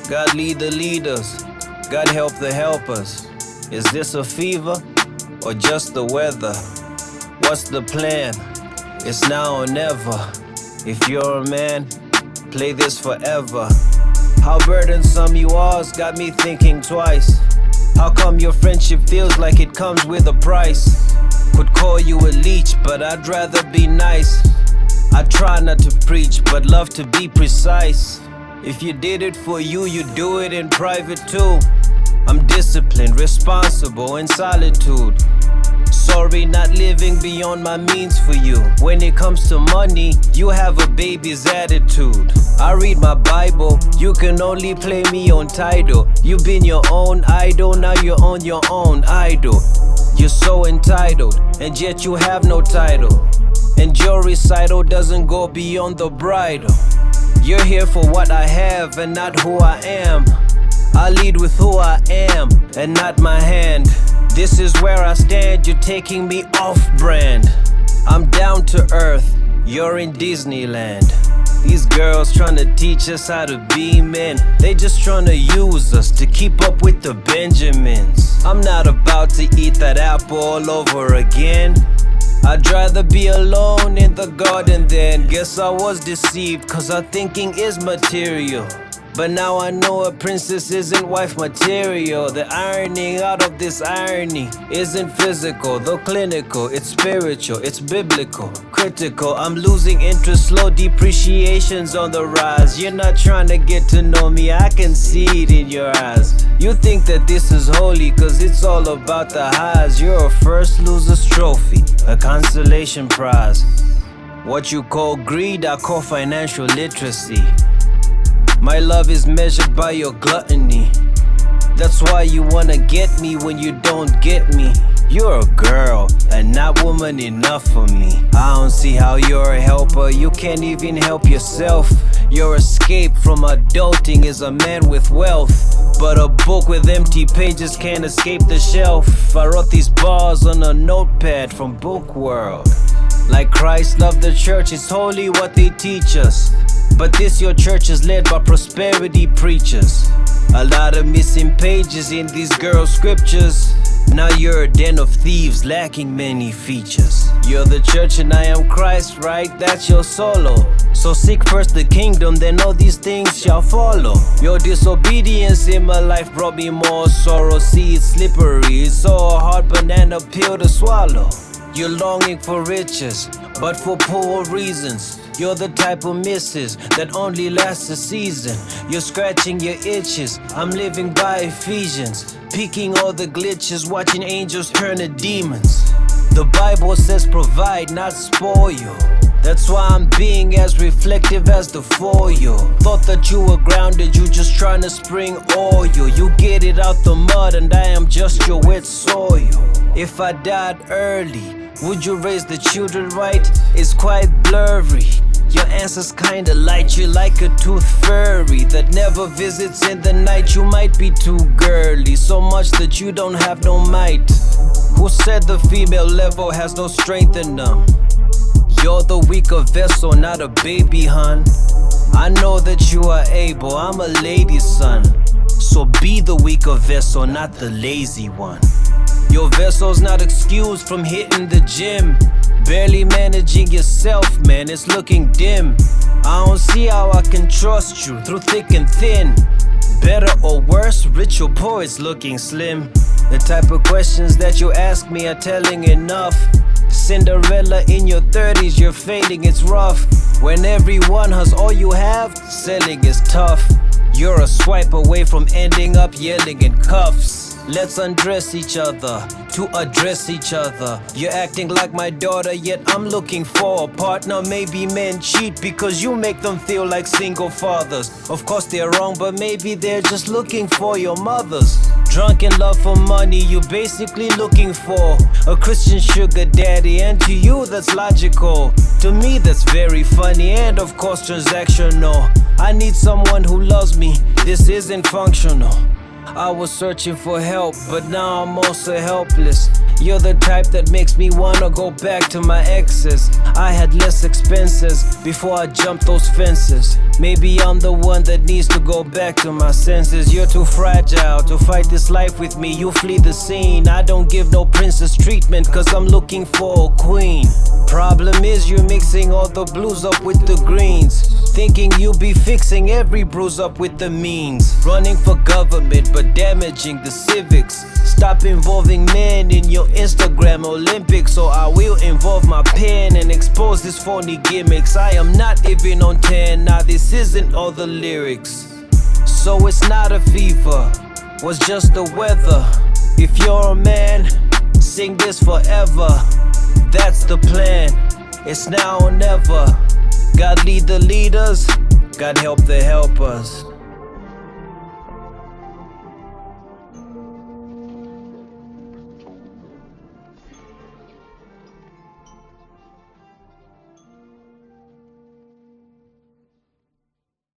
God lead the leaders, God help the helpers. Is this a fever or just the weather? What's the plan? It's now or never. If you're a man, play this forever. How burdensome you are's got me thinking twice. How come your friendship feels like it comes with a price? Could call you a leech, but I'd rather be nice. I try not to preach, but love to be precise. If you did it for you, you do it in private too. I'm disciplined, responsible, in solitude. Sorry, not living beyond my means for you. When it comes to money, you have a baby's attitude. I read my Bible, you can only play me on title. You've been your own idol, now you're on your own idol. You're so entitled, and yet you have no title. And your recital doesn't go beyond the bridle. You're here for what I have and not who I am. I lead with who I am and not my hand. This is where I stand, you're taking me off brand. I'm down to earth, you're in Disneyland. These girls tryna teach us how to be men. They just tryna use us to keep up with the Benjamins. I'm not about to eat that apple all over again. I'd rather be alone in the garden then. Guess I was deceived, cause our thinking is material. But now I know a princess isn't wife material. The ironing out of this irony isn't physical, though clinical. It's spiritual, it's biblical, critical. I'm losing interest, slow depreciation's on the rise. You're not trying to get to know me, I can see it in your eyes. You think that this is holy, cause it's all about the highs. You're a first loser's trophy, a consolation prize. What you call greed, I call financial literacy. My love is measured by your gluttony. That's why you wanna get me when you don't get me. You're a girl, and not woman enough for me. I don't see how you're a helper, you can't even help yourself. Your escape from adulting is a man with wealth. But a book with empty pages can't escape the shelf. I wrote these bars on a notepad from Book World. Like Christ loved the church, it's holy what they teach us. But this your church is led by prosperity preachers. A lot of missing pages in these girls' scriptures. Now you're a den of thieves lacking many features. You're the church and I am Christ, right? That's your solo. So seek first the kingdom, then all these things shall follow. Your disobedience in my life brought me more sorrow. See, it's slippery, it's so a hard banana peel to swallow. You're longing for riches, but for poor reasons. You're the type of missus that only lasts a season. You're scratching your itches, I'm living by Ephesians. Peeking all the glitches, watching angels turn to demons. The Bible says provide, not spoil. That's why I'm being as reflective as the foil. Thought that you were grounded, you just trying to spring oil. You get it out the mud and I am just your wet soil. If I died early, would you raise the children right? It's quite blurry. Your answer's kinda light, you're like a tooth fairy that never visits in the night. You might be too girly, so much that you don't have no might. Who said the female level has no strength in them? You're the weaker vessel, not a baby, hun. I know that you are able, I'm a lady's son. So be the weaker vessel, not the lazy one. Your vessel's not excused from hitting the gym. Barely managing yourself, man, it's looking dim. I don't see how I can trust you through thick and thin. Better or worse, rich or poor, it's looking slim. The type of questions that you ask me are telling enough. Cinderella in your 30s, you're fading, it's rough. When everyone has all you have, selling is tough. You're a swipe away from ending up yelling in cuffs. Let's undress each other to address each other. You're acting like my daughter, yet I'm looking for a partner. Maybe men cheat because you make them feel like single fathers. Of course they're wrong, but maybe they're just looking for your mothers. Drunk in love for money, you're basically looking for a Christian sugar daddy. And to you that's logical, to me that's very funny, and of course transactional. I need someone who loves me, this isn't functional. I was searching for help, but now I'm also helpless. You're the type that makes me wanna go back to my exes. I had less expenses before I jumped those fences. Maybe I'm the one that needs to go back to my senses. You're too fragile to fight this life with me. You flee the scene. I don't give no princess treatment, cause I'm looking for a queen. Problem is you're mixing all the blues up with the greens, thinking you'll be fixing every bruise up with the means. Running for government but damaging the civics. Stop involving men in your Instagram Olympics, or I will involve my pen and expose these phony gimmicks. I am not even on 10, now this isn't all the lyrics. So it's not a fever, was just the weather. If you're a man, sing this forever. That's the plan, it's now or never. God lead the leaders, God help the helpers.